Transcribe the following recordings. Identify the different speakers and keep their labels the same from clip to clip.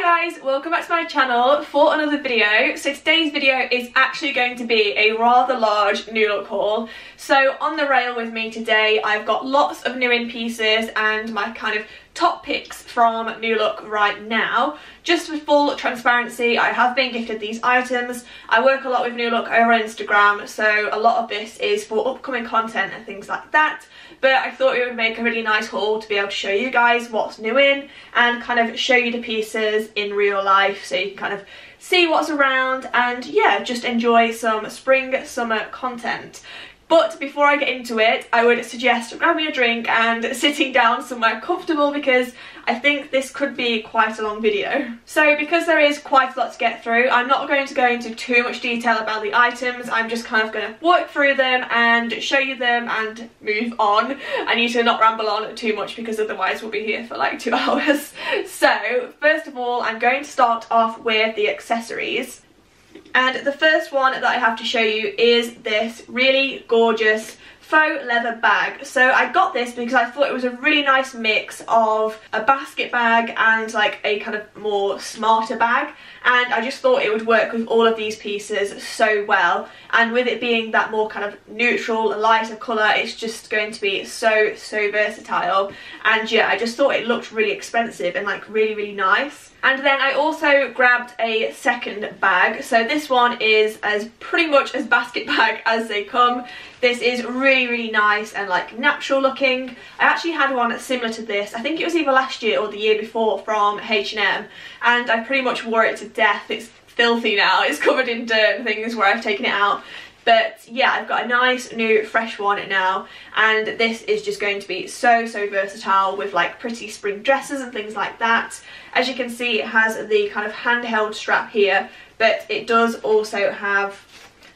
Speaker 1: guys, welcome back to my channel for another video. So today's video is actually going to be a rather large New Look haul. So on the rail with me today I've got lots of new in pieces and my kind of top picks from New Look right now. Just for full transparency, I have been gifted these items. I work a lot with New Look over on Instagram, so a lot of this is for upcoming content and things like that. But I thought it would make a really nice haul to be able to show you guys what's new in and kind of show you the pieces in real life so you can kind of see what's around and yeah, just enjoy some spring summer content. But before I get into it, I would suggest grabbing a drink and sitting down somewhere comfortable because I think this could be quite a long video. So because there is quite a lot to get through, I'm not going to go into too much detail about the items. I'm just kind of going to work through them and show you them and move on. I need to not ramble on too much because otherwise we'll be here for like 2 hours. So first of all, I'm going to start off with the accessories. And the first one that I have to show you is this really gorgeous faux leather bag. So I got this because I thought it was a really nice mix of a basket bag and like a kind of more smarter bag, and I just thought it would work with all of these pieces so well, and with it being that more kind of neutral, lighter colour, it's just going to be so versatile. And yeah, I just thought it looked really expensive and like really nice. And then I also grabbed a second bag. So this one is as pretty much as basket bag as they come. This is really nice and like natural looking. I actually had one similar to this. I think it was either last year or the year before from H&M, and I pretty much wore it to death. It's filthy now. It's covered in dirt and things where I've taken it out. But yeah, I've got a nice new fresh one now, and this is just going to be so versatile with like pretty spring dresses and things like that. As you can see, it has the kind of handheld strap here, but it does also have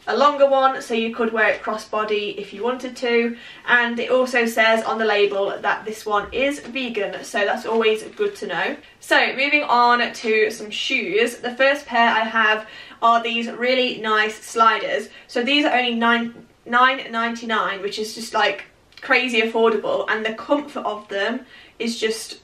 Speaker 1: a longer one, so you could wear it crossbody if you wanted to. And it also says on the label that this one is vegan, so that's always good to know. So moving on to some shoes, the first pair I have are these really nice sliders. So these are only $9.99, which is just like crazy affordable, and the comfort of them is just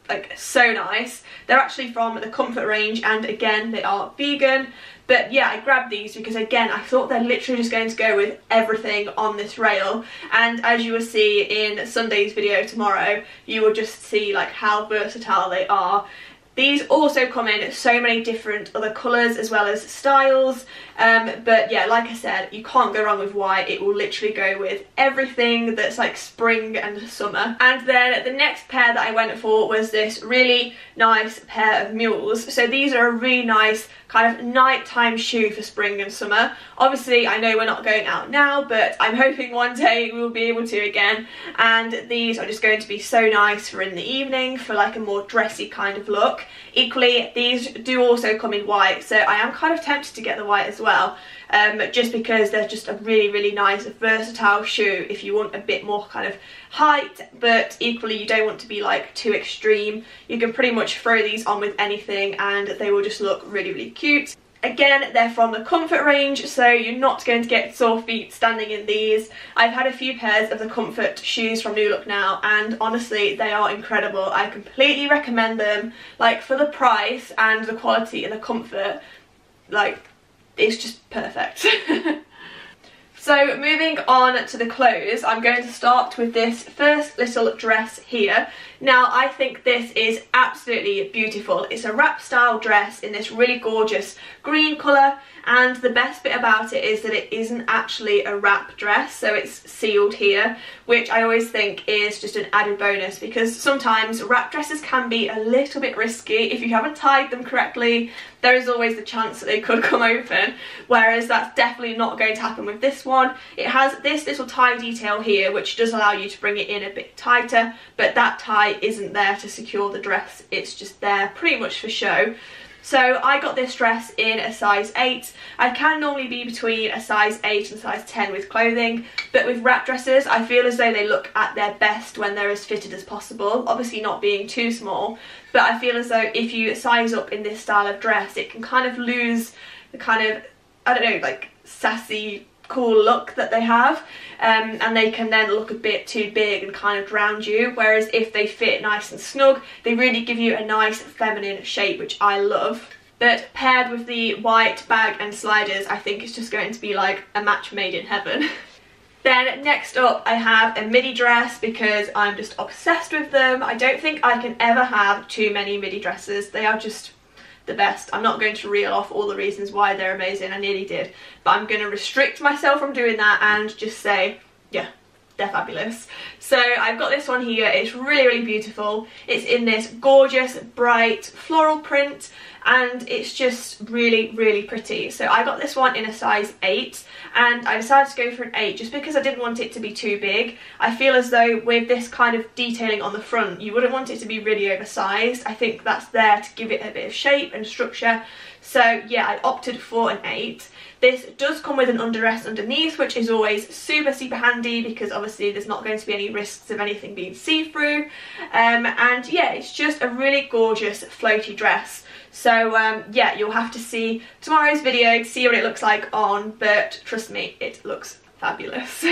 Speaker 1: like so nice. They're actually from the Comfort range, and again they are vegan. But yeah, I grabbed these because again I thought they're literally just going to go with everything on this rail, and as you will see in Sunday's video tomorrow, you will just see like how versatile they are. These also come in so many different other colours as well as styles, but yeah, like I said, you can't go wrong with white. It will literally go with everything that's like spring and summer. And then the next pair that I went for was this really nice pair of mules. So these are a really nice kind of nighttime shoe for spring and summer. Obviously I know we're not going out now, but I'm hoping one day we will be able to again, and these are just going to be so nice for in the evening for like a more dressy kind of look. Equally, these do also come in white, so I am kind of tempted to get the white as well, just because they're just a really nice versatile shoe if you want a bit more kind of height, but equally you don't want to be like too extreme. You can pretty much throw these on with anything and they will just look really cute. Again, they're from the Comfort range, so you're not going to get sore feet standing in these. I've had a few pairs of the Comfort shoes from New Look now, and honestly they are incredible. I completely recommend them. Like, for the price and the quality and the comfort, like, it's just perfect. So moving on to the clothes, I'm going to start with this first little dress here. Now I think this is absolutely beautiful. It's a wrap style dress in this really gorgeous green colour, and the best bit about it is that it isn't actually a wrap dress, so it's sealed here, which I always think is just an added bonus, because sometimes wrap dresses can be a little bit risky. If you haven't tied them correctly, there is always the chance that they could come open, whereas that's definitely not going to happen with this one. It has this little tie detail here, which does allow you to bring it in a bit tighter, but that tie isn't there to secure the dress, it's just there pretty much for show. So I got this dress in a size 8. I can normally be between a size 8 and a size 10 with clothing, but with wrap dresses I feel as though they look at their best when they're as fitted as possible, obviously not being too small, but I feel as though if you size up in this style of dress, it can kind of lose the kind of, I don't know, like sassy cool look that they have, and they can then look a bit too big and kind of drown you, whereas if they fit nice and snug, they really give you a nice feminine shape, which I love. But paired with the white bag and sliders, I think it's just going to be like a match made in heaven. Then next up I have a midi dress because I'm just obsessed with them. I don't think I can ever have too many midi dresses. They are just the best. I'm not going to reel off all the reasons why they're amazing. I nearly did, but I'm going to restrict myself from doing that and just say, yeah, they're fabulous. So I've got this one here. It's really beautiful. It's in this gorgeous bright floral print, and it's just really pretty. So I got this one in a size 8, and I decided to go for an 8 just because I didn't want it to be too big. I feel as though with this kind of detailing on the front, you wouldn't want it to be really oversized. I think that's there to give it a bit of shape and structure. So yeah, I opted for an 8. This does come with an underdress underneath, which is always super handy because obviously there's not going to be any risks of anything being see-through. And yeah, it's just a really gorgeous floaty dress. So yeah, you'll have to see tomorrow's video to see what it looks like on, but trust me, it looks fabulous.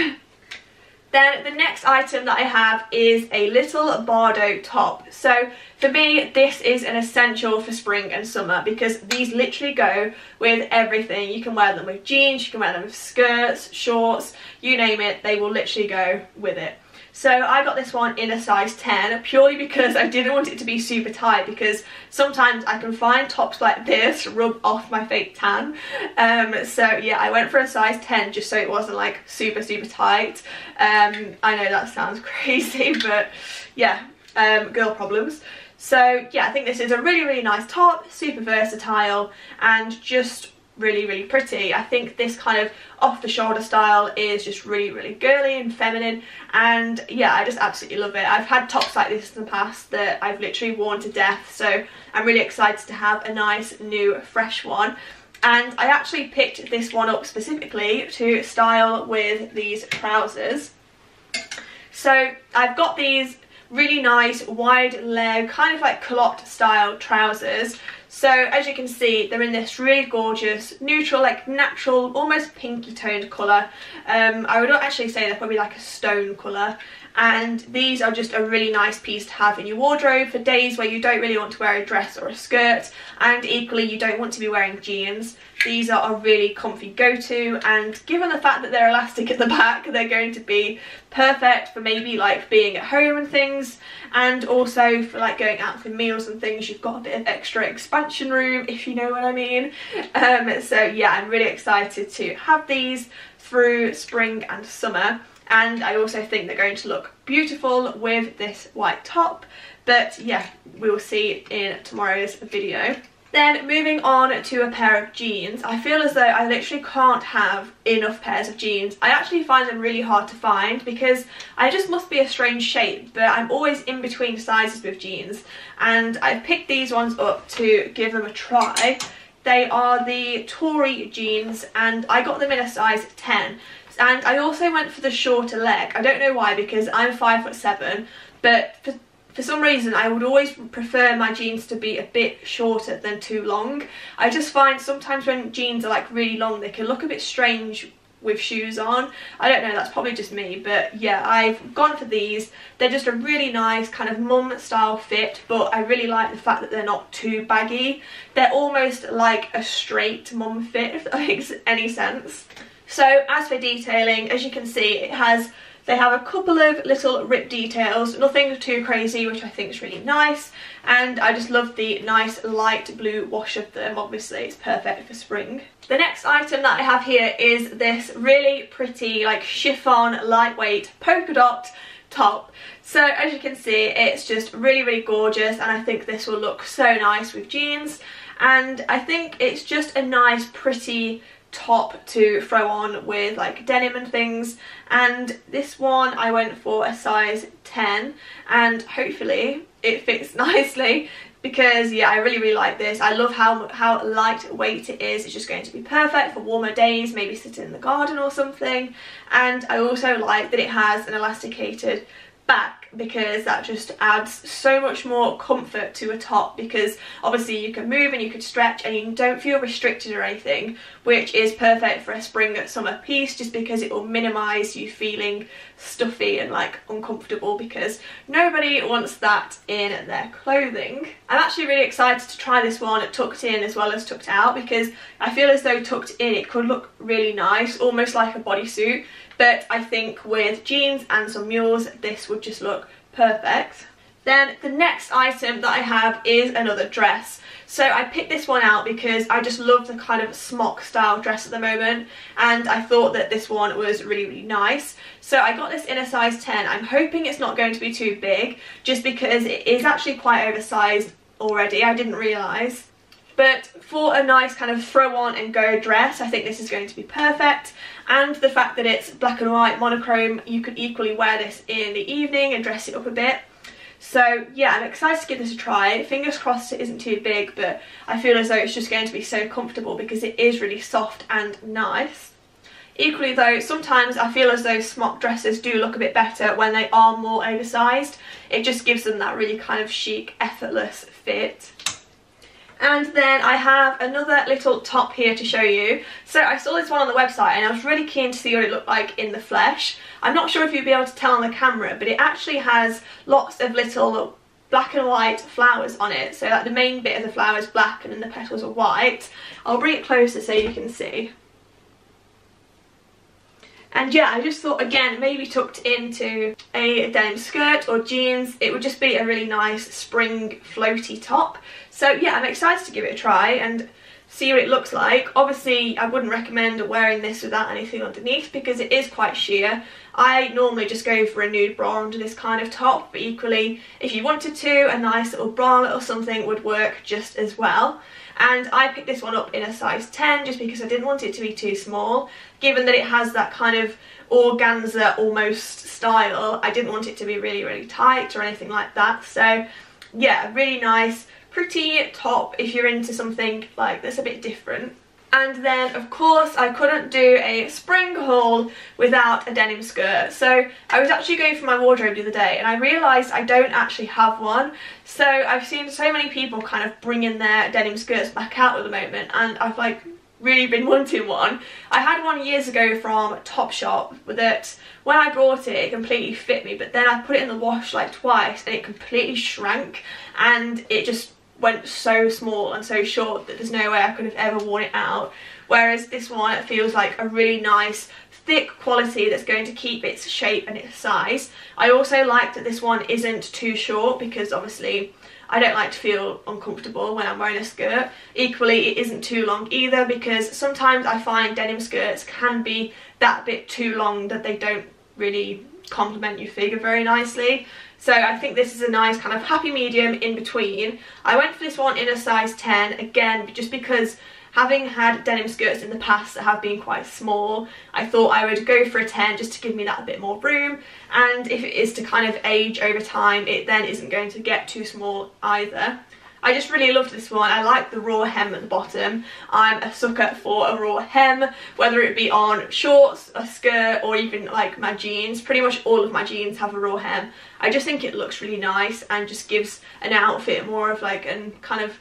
Speaker 1: Then the next item that I have is a little Bardo top. So for me, this is an essential for spring and summer because these literally go with everything. You can wear them with jeans, you can wear them with skirts, shorts, you name it, they will literally go with it. So I got this one in a size 10 purely because I didn't want it to be super tight, because sometimes I can find tops like this rub off my fake tan. So yeah, I went for a size 10 just so it wasn't like super tight. I know that sounds crazy, but yeah, girl problems. So yeah, I think this is a really nice top, super versatile and just really pretty. I think this kind of off the shoulder style is just really girly and feminine, and yeah, I just absolutely love it. I've had tops like this in the past that I've literally worn to death, so I'm really excited to have a nice new fresh one. And I actually picked this one up specifically to style with these trousers. So I've got these really nice wide leg kind of like culotte style trousers. So as you can see, they're in this really gorgeous neutral, like natural, almost pinky toned colour. I would actually say they're probably like a stone colour, and these are just a really nice piece to have in your wardrobe for days where you don't really want to wear a dress or a skirt, and equally you don't want to be wearing jeans. These are a really comfy go-to, and given the fact that they're elastic at the back, they're going to be perfect for maybe like being at home and things, and also for like going out for meals and things. You've got a bit of extra expansion room, if you know what I mean. So yeah, I'm really excited to have these through spring and summer, and I also think they're going to look beautiful with this white top, but yeah, we'll see in tomorrow's video. Then moving on to a pair of jeans. I feel as though I literally can't have enough pairs of jeans. I actually find them really hard to find because I just must be a strange shape, but I'm always in between sizes with jeans, and I've picked these ones up to give them a try. They are the Tory jeans, and I got them in a size 10. And I also went for the shorter leg. I don't know why, because I'm 5'7", but for some reason I would always prefer my jeans to be a bit shorter than too long. I just find sometimes when jeans are like really long, they can look a bit strange with shoes on. I don't know, that's probably just me, but yeah, I've gone for these. They're just a really nice kind of mum style fit, but I really like the fact that they're not too baggy. They're almost like a straight mum fit, if that makes any sense. So as for detailing, as you can see, they have a couple of little rip details, nothing too crazy, which I think is really nice, and I just love the nice light blue wash of them. Obviously it's perfect for spring. The next item that I have here is this really pretty like chiffon lightweight polka dot top. So as you can see, it's just really gorgeous, and I think this will look so nice with jeans, and I think it's just a nice pretty top to throw on with like denim and things. And this one I went for a size 10, and hopefully it fits nicely because yeah, I really like this. I love how lightweight it is. It's just going to be perfect for warmer days, maybe sitting in the garden or something. And I also like that it has an elasticated back, because that just adds so much more comfort to a top, because obviously you can move and you can stretch and you don't feel restricted or anything, which is perfect for a spring summer piece, just because it will minimize you feeling stuffy and like uncomfortable, because nobody wants that in their clothing. I'm actually really excited to try this one tucked in as well as tucked out, because I feel as though tucked in it could look really nice, almost like a bodysuit, but I think with jeans and some mules this would just look perfect. Then the next item that I have is another dress. So I picked this one out because I just love the kind of smock style dress at the moment, and I thought that this one was really nice. So I got this in a size 10. I'm hoping it's not going to be too big, just because it is actually quite oversized already. I didn't realise. But for a nice kind of throw on and go dress, I think this is going to be perfect. And the fact that it's black and white monochrome, you could equally wear this in the evening and dress it up a bit. So yeah, I'm excited to give this a try. Fingers crossed it isn't too big, but I feel as though it's just going to be so comfortable because it is really soft and nice. Equally though, sometimes I feel as though smock dresses do look a bit better when they are more oversized. It just gives them that really kind of chic, effortless fit. And then I have another little top here to show you. So I saw this one on the website and I was really keen to see what it looked like in the flesh. I'm not sure if you'll be able to tell on the camera, but it actually has lots of little black and white flowers on it. So like the main bit of the flower is black and then the petals are white. I'll bring it closer so you can see. And yeah, I just thought, again, maybe tucked into a denim skirt or jeans, it would just be a really nice spring floaty top. So yeah, I'm excited to give it a try and see what it looks like. Obviously, I wouldn't recommend wearing this without anything underneath because it is quite sheer. I normally just go for a nude bra under this kind of top, but equally, if you wanted to, a nice little bralette or something would work just as well. And I picked this one up in a size 10 just because I didn't want it to be too small. Given that it has that kind of organza almost style, I didn't want it to be really tight or anything like that. So yeah, really nice, pretty top if you're into something like that's a bit different. And then of course I couldn't do a spring haul without a denim skirt. So I was actually going through my wardrobe the other day and I realised I don't actually have one. So I've seen so many people kind of bringing their denim skirts back out at the moment, and I've like really been wanting one. I had one years ago from Topshop that when I bought it, it completely fit me, but then I put it in the wash like twice and it completely shrank and it just went so small and so short that there's no way I could have ever worn it out. Whereas this one, it feels like a really nice thick quality that's going to keep its shape and its size. I also like that this one isn't too short because obviously I don't like to feel uncomfortable when I'm wearing a skirt. Equally, it isn't too long either because sometimes I find denim skirts can be that bit too long that they don't really complement your figure very nicely. So I think this is a nice kind of happy medium in between. I went for this one in a size 10 again just because having had denim skirts in the past that have been quite small, I thought I would go for a 10 just to give me that a bit more room, and if it is to kind of age over time, it then isn't going to get too small either. I just really loved this one. I like the raw hem at the bottom. I'm a sucker for a raw hem, whether it be on shorts, a skirt, or even like my jeans. Pretty much all of my jeans have a raw hem. I just think it looks really nice and just gives an outfit more of like a kind of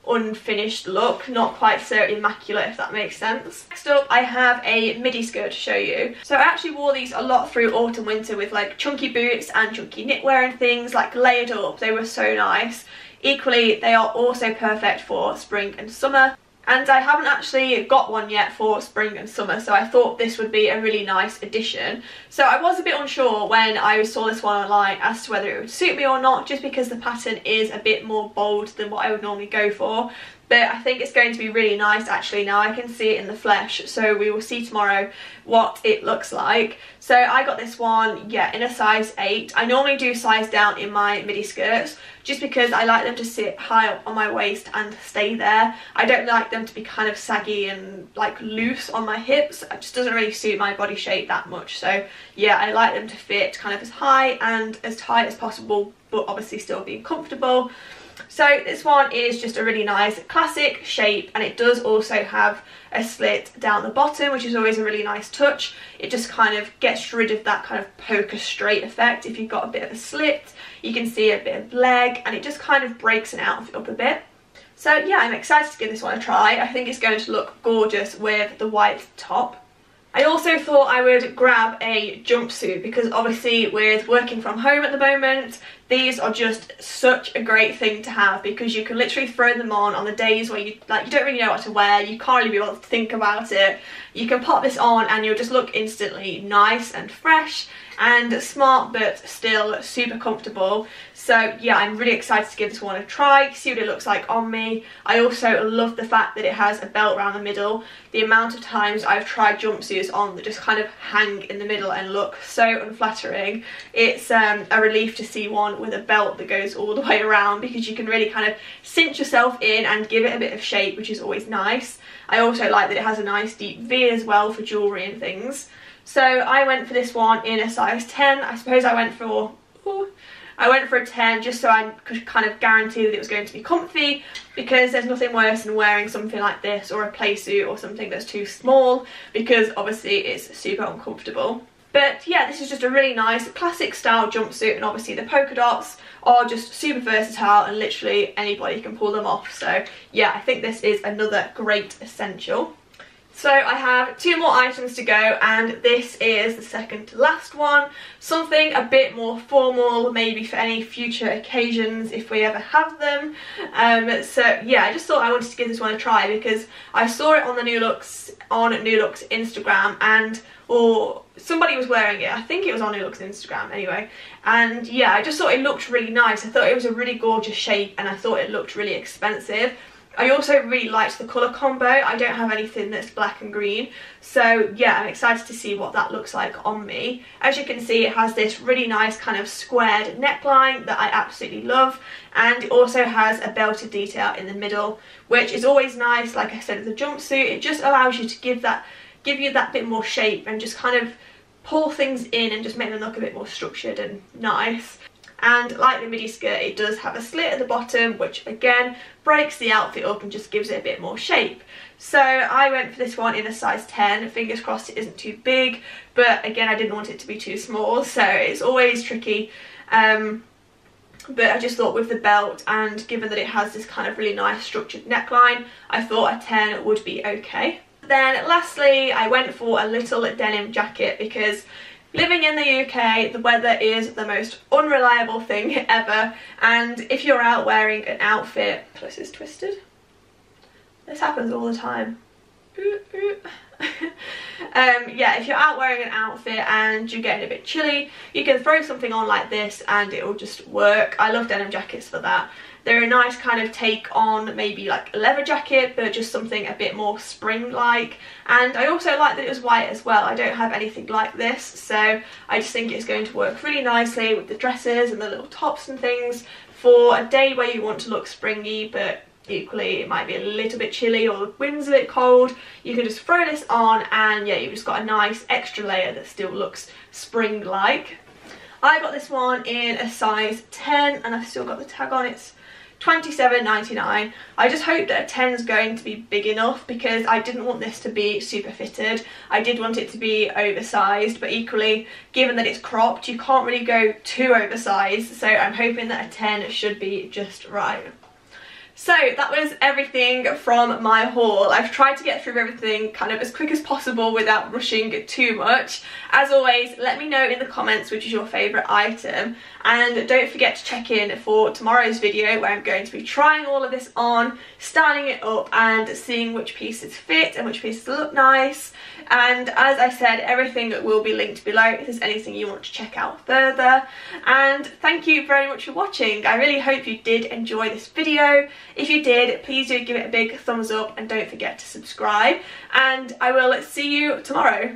Speaker 1: unfinished look, not quite so immaculate, if that makes sense. Next up I have a midi skirt to show you. So I actually wore these a lot through autumn winter with like chunky boots and chunky knitwear and things, like layered up. They were so nice. Equally, they are also perfect for spring and summer. And I haven't actually got one yet for spring and summer, so I thought this would be a really nice addition. So I was a bit unsure when I saw this one online as to whether it would suit me or not, just because the pattern is a bit more bold than what I would normally go for. But I think it's going to be really nice actually. Now I can see it in the flesh, so we will see tomorrow what it looks like. So I got this one, yeah, in a size 8. I normally do size down in my midi skirts just because I like them to sit high up on my waist and stay there. I don't like them to be kind of saggy and like loose on my hips. It just doesn't really suit my body shape that much. So yeah, I like them to fit kind of as high and as tight as possible, but obviously still being comfortable. So this one is just a really nice classic shape, and it does also have a slit down the bottom, which is always a really nice touch. It just kind of gets rid of that kind of poker straight effect. If you've got a bit of a slit, you can see a bit of leg, and it just kind of breaks an outfit up a bit. So yeah, I'm excited to give this one a try. I think it's going to look gorgeous with the white top. I also thought I would grab a jumpsuit because obviously with working from home at the moment, these are just such a great thing to have because you can literally throw them on the days where you don't really know what to wear, you can't really be able to think about it. You can pop this on and you'll just look instantly nice and fresh and smart, but still super comfortable. So yeah, I'm really excited to give this one a try, see what it looks like on me. I also love the fact that it has a belt around the middle. The amount of times I've tried jumpsuits on that just kind of hang in the middle and look so unflattering, it's a relief to see one with a belt that goes all the way around because you can really kind of cinch yourself in and give it a bit of shape, which is always nice. I also like that it has a nice deep V as well for jewellery and things. So I went for this one in a size 10. I suppose I went for a 10 just so I could kind of guarantee that it was going to be comfy, because there's nothing worse than wearing something like this or a play suit or something that's too small, because obviously it's super uncomfortable. But yeah, this is just a really nice classic style jumpsuit, and obviously the polka dots are just super versatile and literally anybody can pull them off. So yeah, I think this is another great essential. So I have 2 more items to go, and this is the second to last one. Something a bit more formal, maybe for any future occasions if we ever have them. So yeah, I just thought I wanted to give this one a try because I saw it on the New Looks Instagram, or somebody was wearing it. I think it was on New Looks Instagram anyway. And yeah, I just thought it looked really nice. I thought it was a really gorgeous shape, and I thought it looked really expensive. I also really liked the colour combo. I don't have anything that's black and green, so yeah, I'm excited to see what that looks like on me. As you can see, it has this really nice kind of squared neckline that I absolutely love, and it also has a belted detail in the middle, which is always nice. Like I said, with the jumpsuit, it just allows you to give you that bit more shape and just kind of pull things in and just make them look a bit more structured and nice. And like the midi skirt, it does have a slit at the bottom, which again breaks the outfit up and just gives it a bit more shape. So I went for this one in a size 10. Fingers crossed it isn't too big, but again, I didn't want it to be too small, so it's always tricky. But I just thought with the belt, and given that it has this kind of really nice structured neckline, I thought a 10 would be okay. Then lastly, I went for a little denim jacket because living in the UK, the weather is the most unreliable thing ever, and if you're out wearing an outfit, plus it's twisted. This happens all the time. Yeah, if you're out wearing an outfit and you're getting a bit chilly, you can throw something on like this and it will just work. I love denim jackets for that. They're a nice kind of take on maybe like a leather jacket, but just something a bit more spring-like. And I also like that it was white as well. I don't have anything like this, so I just think it's going to work really nicely with the dresses and the little tops and things for a day where you want to look springy, but equally it might be a little bit chilly or the wind's a bit cold. You can just throw this on and yeah, you've just got a nice extra layer that still looks spring-like. I got this one in a size 10 and I've still got the tag on. It's £27.99. I just hope that a 10 is going to be big enough because I didn't want this to be super fitted. I did want it to be oversized, but equally, given that it's cropped, you can't really go too oversized, so I'm hoping that a 10 should be just right. So that was everything from my haul. I've tried to get through everything kind of as quick as possible without rushing too much. As always, let me know in the comments which is your favourite item, and don't forget to check in for tomorrow's video where I'm going to be trying all of this on, styling it up and seeing which pieces fit and which pieces look nice. And as I said, everything will be linked below if there's anything you want to check out further. And thank you very much for watching. I really hope you did enjoy this video. If you did, please do give it a big thumbs up and don't forget to subscribe. And I will see you tomorrow.